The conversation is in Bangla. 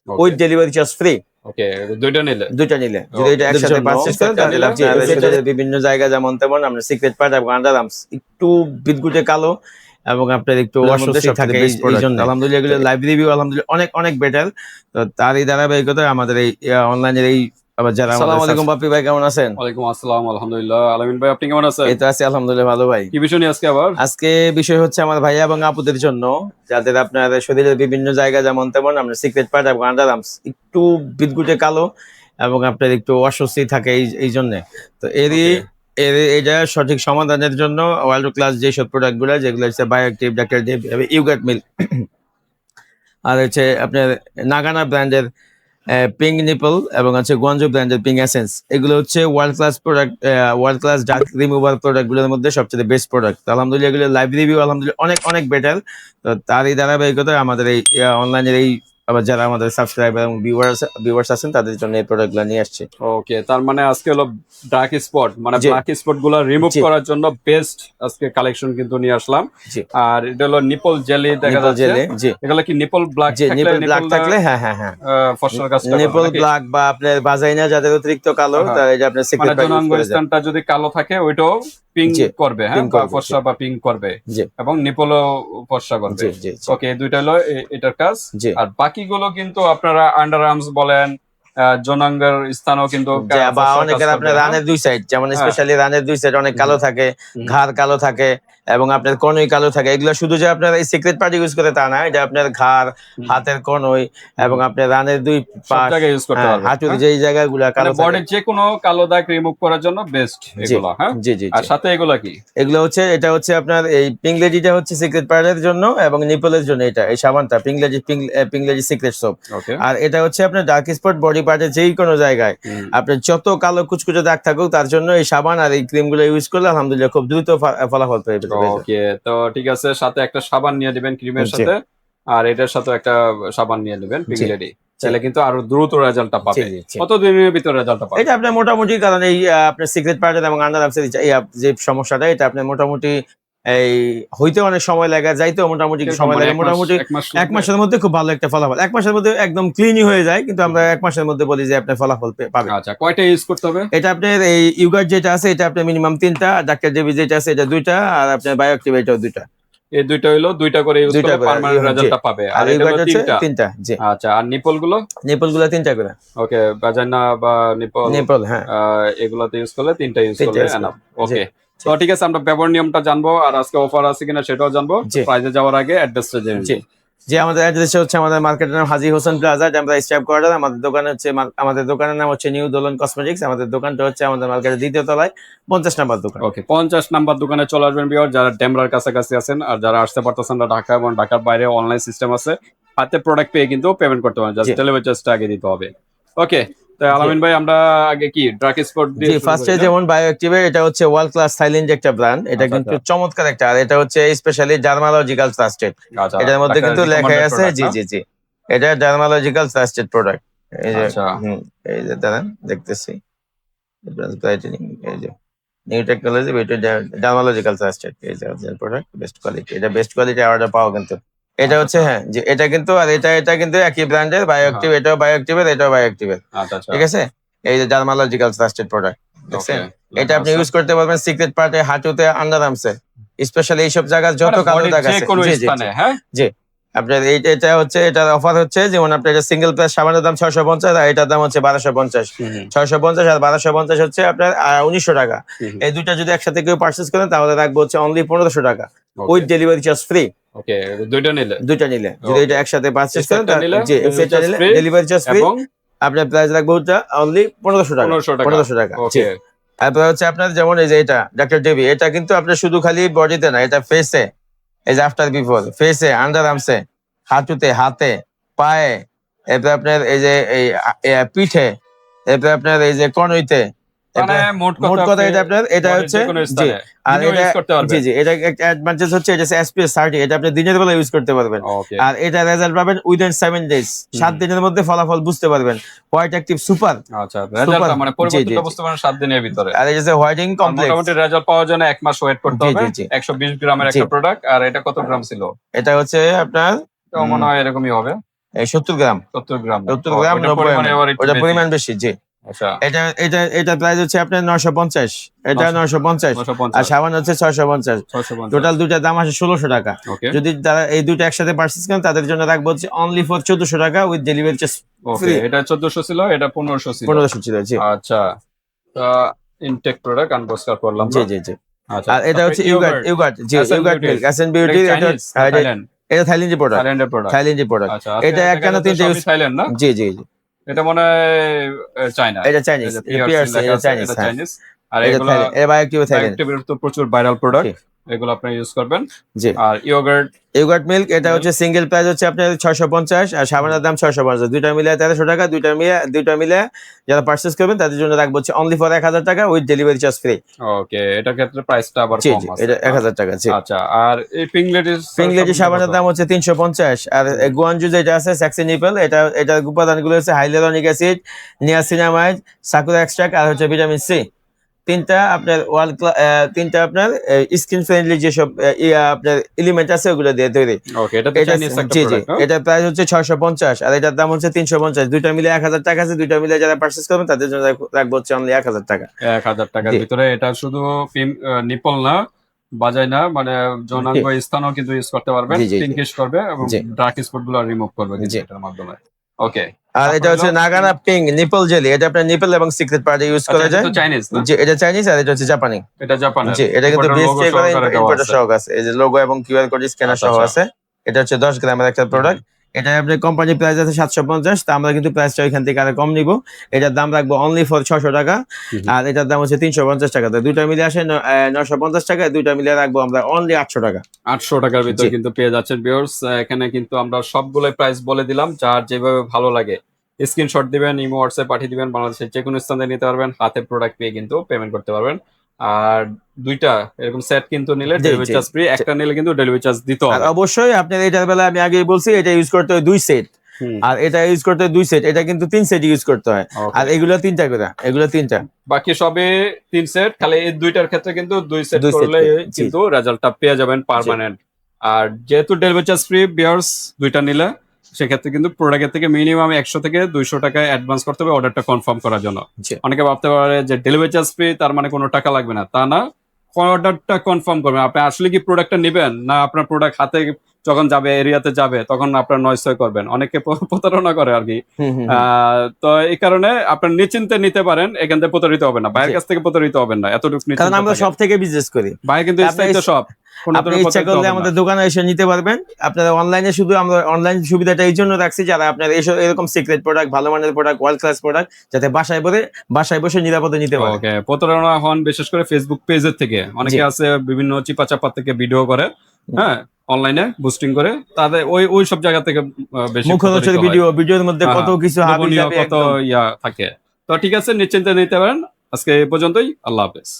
With delivery charge free. Okay, দুইটা নিলে যদি এটা একসাথে পারচেজ করেন তাহলে আপনাদের বিভিন্ন জায়গা যেমন তেমন আমরা সিক্রেট পার্ট এবং আন্ডার আর্মস একটু বিদগুটে কালো এবং আপনার একটু অস্বস্তি থাকে এই জন্য আলহামদুলিল্লাহ এগুলো লাইভ রিভিউ আলহামদুলিল্লাহ অনেক অনেক বেটার। তো তারই ধারাবাহিকতায় আমাদের এই অনলাইনের এই আবার যারা আসসালামু আলাইকুম বাপ্পি ভাই, কেমন আছেন? ওয়ালাইকুম আসসালাম, আলহামদুলিল্লাহ। আলামিন ভাই, আপনি কেমন আছেন? এই তো আছি আলহামদুলিল্লাহ ভালো ভাই। কি বিষয় নিয়ে আজকে বিষয় হচ্ছে আমার ভাইয়া এবং আপুদের জন্য, যাদের আপনার শরীরের বিভিন্ন জায়গা যেমন তেমন আমরা সিক্রেট পার্ট এবং আন্ডার আর্মস একটু বিদগুটে কালো এবং আপনার একটু অস্বস্তি থাকে এই জন্য। তো এটা সঠিক সমাধানের জন্য ওয়ার্ল্ড ক্লাস যেসব প্রোডাক্ট গুলো যেগুলো হচ্ছে বায়োঅ্যাক্টিভ, ডাক্তার ইউগাট মিল, আর হচ্ছে আপনার নাগানা ব্র্যান্ডের পিঙ্ক নিপল এবং হচ্ছে গোয়ানজো ব্র্যান্ডের পিঙ্ক এসেন্স, এগুলো হচ্ছে world class product, world class dark remover product গুলোর মধ্যে সবচেয়ে বেস্ট প্রোডাক্ট। আলহামদুলিল্লাহ এগুলো লাইভ রিভিউ আলহামদুলিল্লাহ অনেক অনেক বেটার। তো তারই ধারাবাহিকতায় আমাদের এই অনলাইনের এই আবার যারা আমাদের সাবস্ক্রাইবার এবং ভিউয়ার্স আছেন তাদের জন্য এই প্রোডাক্টগুলো নিয়ে আসছে। ওকে, তার মানে আজকে হলো ডার্ক স্পট মানে ব্ল্যাক স্পট গুলো রিমুভ করার জন্য বেস্ট আজকে কালেকশন কিন্তু নিয়ে আসলাম। আর এটা হলো নিপল জেলি দেখা যাচ্ছে। এগুলো কি নিপল ব্ল্যাক থাকলে হ্যাঁ হ্যাঁ হ্যাঁ ফর্সার কাজ করে। নিপল ব্ল্যাক বা আপনার বাজাইনা যাদের অতিরিক্ত কালো, এটা আপনার সিক্রেট মানে জনাঙ্গ স্থানটা যদি কালো থাকে ওইটাও পিঙ্ক করবে, হ্যাঁ, বা ফর্সা বা পিঙ্ক করবে এবং নিপলও ফর্সা করবে। ওকে, দুইটা হলো এটার কাজ। আর বাকিগুলো কিন্তু আপনারা আন্ডার আর্মস বলেন, জনাঙ্গের স্থানও কিন্তু বা অনেকের আপনার রানের দুই সাইড, যেমন স্পেশালি রানের দুই সাইড অনেক কালো থাকে, ঘাড় কালো থাকে এবং আপনার কনুই কালো থাকে। এগুলো শুধু যে আপনার এই সিক্রেট পার্ট ইউজ করে তা না, এটা আপনার ঘাড়, হাতের কনুই এবং আপনার রানের দুই পাশ ইউজ করতে পারবেন। হাঁটুর যে জায়গাগুলো কালো, বডির যে কোনো কালো দাগ রিমুভ করার জন্য বেস্ট এগুলো। হ্যাঁ, জি জি। আর সাথে এগুলো কি? এগুলো হচ্ছে এটা হচ্ছে আপনার এই পিংলেজিটা হচ্ছে সিক্রেট পার্টের জন্য এবং নিপলের জন্য। এটা এই সাবানটা পিংলেজি সিক্রেট সোপ। আর এটা হচ্ছে আপনার ডার্ক স্পট বডি পার্টের যেই কোনো জায়গায় আপনার যত কালো কুচকুচে দাগ থাকুক তার জন্য এই সাবান আর এই ক্রিম গুলো ইউজ করলে আলহামদুলিল্লাহ খুব দ্রুত ফলাফল পেয়ে যাবে। ওকে, তো ঠিক আছে, সাথে একটা সাবান নিয়ে দিবেন ক্রিমের সাথে, আর এটার সাথে একটা সাবান নিয়ে দিবেন পিংলেডি, তাহলে কিন্তু আরো দ্রুত রেজাল্টটা পাবে। কত দিনের ভিতরে রেজাল্টটা পাবে? এটা আপনার মোটামুটি, কারণ এই আপনার সিক্রেট পার্টের এবং আন্ডার আর্মসের যে সমস্যাটা, এটা আপনার মোটামুটি এই হইতে অনেক সময় লাগে, যাইতেও মোটামুটি সময় লাগে। মোটামুটি এক মাসের মধ্যে খুব ভালো একটা ফলাফল, এক মাসের মধ্যে একদম ক্লিনই হয়ে যায়, কিন্তু আমরা এক মাসের মধ্যে বলি যে আপনার ফলাফল পাবেন। আচ্ছা, কয়টা ইউজ করতে হবে? এটা আপনার এই ইউগার্ট যেটা আছে এটা আপনার মিনিমাম 3টা, ডাক্তার জেবি যেটা আছে এটা 2টা, আর আপনার বায়োঅ্যাক্টিভ এটাও 2টা। এই দুইটা হলো 2টা করে ইউজ করলে পার্মানেন্ট রেজাল্টটা পাবে। আর এটা হলো 3টা। জি। আচ্ছা, আর নিপল গুলো 3টা করে। ওকে, বাজানা বা নিপল হ্যাঁ, এগুলাতে ইউজ করলে 3টা ইউজ করলে এনাফ। ওকে, তো ঠিক আছে, আমরা ব্যবহার নিয়মটা জানবো আর আজকে অফার আছে কিনা সেটাও জানবো। প্রাইজে যাওয়ার আগে অ্যাড্রেসটা জেনে নিই। যে আমাদের অ্যাড্রেস হচ্ছে আমাদের মার্কেটের নাম হাজী হোসেন প্লাজা, আমরা স্ট্যাপ কোয়ার্টার। আমাদের দোকানের নাম হচ্ছে নিউ দোলন কসমেটিক্স। আমাদের দোকানটা হচ্ছে আমাদের মার্কেটের 2য় তলায় 50 নাম্বার দোকান। ওকে, 50 নাম্বার দোকানে চলে আসবেন ভিউয়ার, যারা ডেমরার কাছাকাছি আছেন। আর যারা আসতে পারতেছেন না, ঢাকা এবং ঢাকার বাইরে অনলাইন সিস্টেম আছে, হাতে প্রোডাক্ট পেয়ে কিন্তু পেমেন্ট করতে পারেন, জাস্ট ডেলিভারি চার্জটা আগে দিতে হবে। ওকে, তো আলামিন ভাই, আমরা আগে কি ড্রাগ স্পট দিয়ে ফার্স্টে যেমন বায়োঅ্যাক্টিভ, এটা হচ্ছে ওয়ার্ল্ড ক্লাস থাইল্যান্ড একটা ব্র্যান্ড, এটা কিন্তু চমৎকার একটা। আর এটা হচ্ছে স্পেশালি ডার্মালজিক্যাল ট্রাস্টেড, এটার মধ্যে কিন্তু লেখা আছে জি জি জি এটা ডার্মালজিক্যাল ট্রাস্টেড প্রোডাক্ট। এই যে এই যে দাঁড়ান দেখতেছি, এই যে নিউ টেকনোলজি ডার্মালজিক্যাল ট্রাস্টেড, এই যে প্রোডাক্ট বেস্ট কোয়ালিটি। এটা বেস্ট কোয়ালিটি অর্ডার পাওয়া কিন্তু এটা হচ্ছে হ্যাঁ যে এটা কিন্তু, আর এটা কিন্তু একই ব্র্যান্ডের বায়োঅ্যাক্টিভ, এটাও বায়োঅ্যাক্টিভের এটাও বায়োঅ্যাক্টিভের। ঠিক আছে, এই যে ডার্মালজিক্যাল ট্রাস্টেড প্রোডাক্ট দেখছেন, এটা আপনি ইউজ করতে পারবেন সিক্রেট পার্টে, হাঁটুতে, আন্ডার আর্মসে, স্পেশালি এইসব জায়গায় যত কালো দাগ আছে। জি, আপনার এটা হচ্ছে, এটার অফার হচ্ছে যেমন আপনার এটা সিঙ্গেল প্রাইস সাবানের দাম 650 আর এটার দাম হচ্ছে 1250। 650 আর 1250 হচ্ছে আপনার 1900 টাকা। এই দুইটা যদি একসাথে কেউ পারচেজ করেন তাহলে রাখবো হচ্ছে অনলি 1500 টাকা with delivery charge free. Okay, দুইটা নিলে যদি এটা একসাথে পারচেজ করেন জি সেটা নিলে ডেলিভারি চার্জ ফ্রি, আপনার প্রাইস রাখবো হচ্ছে অনলি 1500 টাকা। 1500 টাকা। তারপর হচ্ছে আপনার যেমন এই যে এটা ডাক্তার ডেবি, এটা কিন্তু আপনার শুধু খালি বডিতে না, এটা ফেসে, এই যে আফটার বিফোর, ফেসে, আন্ডার আর্মসে, হাঁটুতে, হাতে, পায়ে, এরপরে আপনার এই যে এই পিঠে, এরপরে আপনার এই যে কনুইতে, মোট কথা এটা আপনার এটা হচ্ছে জি। আর এটা জি জি এটা একটা অ্যাডভান্টেজ হচ্ছে এটা SPF 30, এটা আপনি দিনের বেলা ইউজ করতে পারবেন। আর এটা রেজাল্ট পাবেন উইদিন 7 ডেজ, 7 দিনের মধ্যে ফলাফল বুঝতে পারবেন। White active super. আচ্ছা, রেজাল্ট মানে পরিবর্তনটা বুঝতে পারবেন 7 দিনের ভিতরে। আর এই যে হোয়াইটিং কমপ্লেক্স, মোটামুটি রেজাল্ট পাওয়ার জন্য 1 মাস ওয়েট করতে হবে। 120 গ্রামের একটা প্রোডাক্ট। আর এটা কত গ্রাম ছিল? এটা হচ্ছে আপনার মনে হয় এরকমই হবে 70 গ্রাম 70 গ্রাম 70 গ্রাম 90 ml ওটা পরিমাণ বেশি। জি আচ্ছা, এটা প্রাইস হচ্ছে আপনার 950, এটা 950, আর সাবান হচ্ছে 650। টোটাল দুইটা দাম আসে 1600 টাকা। যদি তারা এই দুইটা একসাথে পারচেজ করেন তাদের জন্য রাখবো হচ্ছে অনলি ফর 1400 টাকা উইথ ডেলিভারি চার্জ ফ্রি। এটা 1400 ছিল, এটা 1500 ছিল। 1500 ছিল। জি আচ্ছা, ইনটেক প্রোডাক্ট আনবক্সার করলাম। জি জি জি। আচ্ছা, আর এটা হচ্ছে ইয়োগার্ট। জি ইয়োগার্ট মিল্ক এসএন বিউটি। এটা থাইল্যান্ডের প্রোডাক্ট। থাইল্যান্ডের প্রোডাক্ট। এটা এক কেন তিনটে ইউজ থাইল্যান্ড না? জি জি জি। এটা মনে হয় চায়না। এটা চাইনিজ, এটা চাইনিজ। আর এগুলো তো প্রচুর ভাইরাল প্রোডাক্ট, এগুলো আপনি ইউজ করবেন। জি। আর ইয়োগার্ট মিল্ক এটা হচ্ছে সিঙ্গেল প্রাইস হচ্ছে আপনার 650, আর সাবানের দাম 650। দুইটা মিলে 1300 টাকা। দুইটা মিলে যারা পারচেজ করবেন তাদের জন্য রাখবো হচ্ছে অনলি ফর 1000 টাকা উইথ ডেলিভারি চার্জ ফ্রি। ওকে, এটার ক্ষেত্রে প্রাইসটা আবার কম আছে। এটা 1000 টাকা। জি। আচ্ছা, আর এই পিংলেডি সাবানের দাম হচ্ছে 350। আর গুয়ানজু যেটা আছে সেক্সি নিপল, এটা উপাদানগুলো হচ্ছে hyaluronic acid, niacinamide, sakura extract আর হচ্ছে ভিটামিন সি। তিনটা আপনার তিনটা আপনার স্কিন ফ্রেন্ডলি যেসব আপনার এলিমেন্ট আছে ওগুলো দিয়ে তৈরি। ওকে, এটা চাইনিজ একটা প্রোডাক্ট। এটা প্রাইস হচ্ছে 650, আর এটার দাম হচ্ছে 350। দুইটা মিলে 1000 টাকা আছে। দুইটা মিলে যারা পারচেজ করবেন তাদের জন্য রাখবো হচ্ছে অনলি 1000 টাকা। 1000 টাকার ভিতরে এটা শুধু নিপল না, বাজায় না, মানে যৌনাঙ্গ স্থানও কিন্তু ইউজ করতে পারবেন। পিঙ্কিশ করবে এবং ডার্ক স্পট গুলো রিমুভ করবে এটার মাধ্যমে। ওকে, আর এটা হচ্ছে নাগানা পিঙ্ক নিপল জেলি। এটা আপনার নিপল এবং সিক্রেট পার্টে ইউজ করা যায়। জি, এটা চাইনিজ, আর এটা হচ্ছে জাপানি। এটা জাপানি। জি, এটা কিন্তু বিএসটি করে ইম্পোর্টার সহ আছে। এই যে লোগো এবং কিউআর কোড স্ক্যানার সহ আছে। এটা হচ্ছে 10 গ্রামের একটা প্রোডাক্ট। এটা আপনার কোম্পানি প্রাইস আছে 750, তা আমরা কিন্তু প্রাইসটা ওইখান থেকে আরো কম নিব। এটার দাম রাখবো অনলি ফর 600 টাকা, আর এটার দাম হচ্ছে 350 টাকা। তো দুইটা মিলে আসে 950 টাকা। দুইটা মিলে রাখবো আমরা অনলি 800 টাকা। 800 টাকার ভিতরে কিন্তু পেয়ে যাচ্ছেন ভিউয়ার্স। এখানে কিন্তু আমরা সবগুলো প্রাইস বলে দিলাম, যার যেভাবে ভালো লাগে স্ক্রিনশট দিবেন, ইমো হোয়াটসঅ্যাপ পাঠিয়ে দিবেন। বাংলাদেশের যে কোনো স্থানে নিতে পারবেন, হাতে প্রোডাক্ট পেয়ে কিন্তু পেমেন্ট করতে পারবেন। আর দুইটা এরকম সেট কিন্তু নিলে ডেলিভারি চার্জ ফ্রি, একটা নিলে কিন্তু ডেলিভারি চার্জ দিতে হবে। আর অবশ্যই আপনার এটার বেলা আমি আগেই বলছি এটা ইউজ করতে হয় 2 সেট, আর এটা ইউজ করতে হয় 2 সেট। এটা কিন্তু 3 সেট ইউজ করতে হয়, আর এগুলো 3টা করে, এগুলো 3টা। বাকি সবে 3 সেট, খালি এই দুইটার ক্ষেত্রে কিন্তু 2 সেট করলে কিন্তু রেজাল্টটা পেয়ে যাবেন পার্মানেন্ট। আর যেহেতু ডেলিভারি চার্জ ফ্রি ভিউয়ার্স, দুইটা নিলে সেক্ষেত্রে কিন্তু প্রোডাক্টের থেকে মিনিমাম 100 থেকে 200 টাকা অ্যাডভান্স করতে হবে অর্ডারটা কনফার্ম করার জন্য। অনেকে ভাবতে পারে যে ডেলিভারি চার্জ ফ্রি তার মানে কোনো টাকা লাগবে না, তা না। অর্ডারটা কনফার্ম করবেন, আপনি আসলে কি প্রোডাক্টটা নেবেন না আপনার প্রোডাক্ট হাতে যখন যাবে, এরিয়াতে যাবে, তখন আপনার নয়সয় করবেন। অনেকে প্রতারণা করে আর কি। তো এই কারণে আপনার নিশ্চিন্তে নিতে পারেন, এখান থেকে প্রতারিত হবে না, বাইরের কাছ থেকে প্রতারিত হবেন না। এতটুকু কারণ আমরা সব থেকে বিজনেস করি, বাইরে কিন্তু সব আপনি ইচ্ছা করলে আমাদের দোকানে এসে নিতে পারবেন। আপনারা অনলাইনে শুধু আমরা অনলাইন সুবিধাটা এই জন্য রাখছি, যারা আপনার এরকম সিক্রেট প্রোডাক্ট, ভালো মানের প্রোডাক্ট, ওয়ার্ল্ড ক্লাস প্রোডাক্ট যাতে বাসায় বসে নিরাপদে নিতে পারে। ওকে, প্রতারণা হন বিশেষ করে ফেসবুক পেজের থেকে। অনেকে আছে বিভিন্ন চিপা চাপা থেকে ভিডিও করে, হ্যাঁ, অনলাইনে বুস্টিং করে, তাদের ওই সব জায়গা থেকে বেশি মুখরোচক ভিডিওর মধ্যে কত কিছু কত ইয়া থাকে। তো ঠিক আছে, নিশ্চিন্তে নিতে পারেন। আজকে এই পর্যন্তই। আল্লাহ হাফেজ।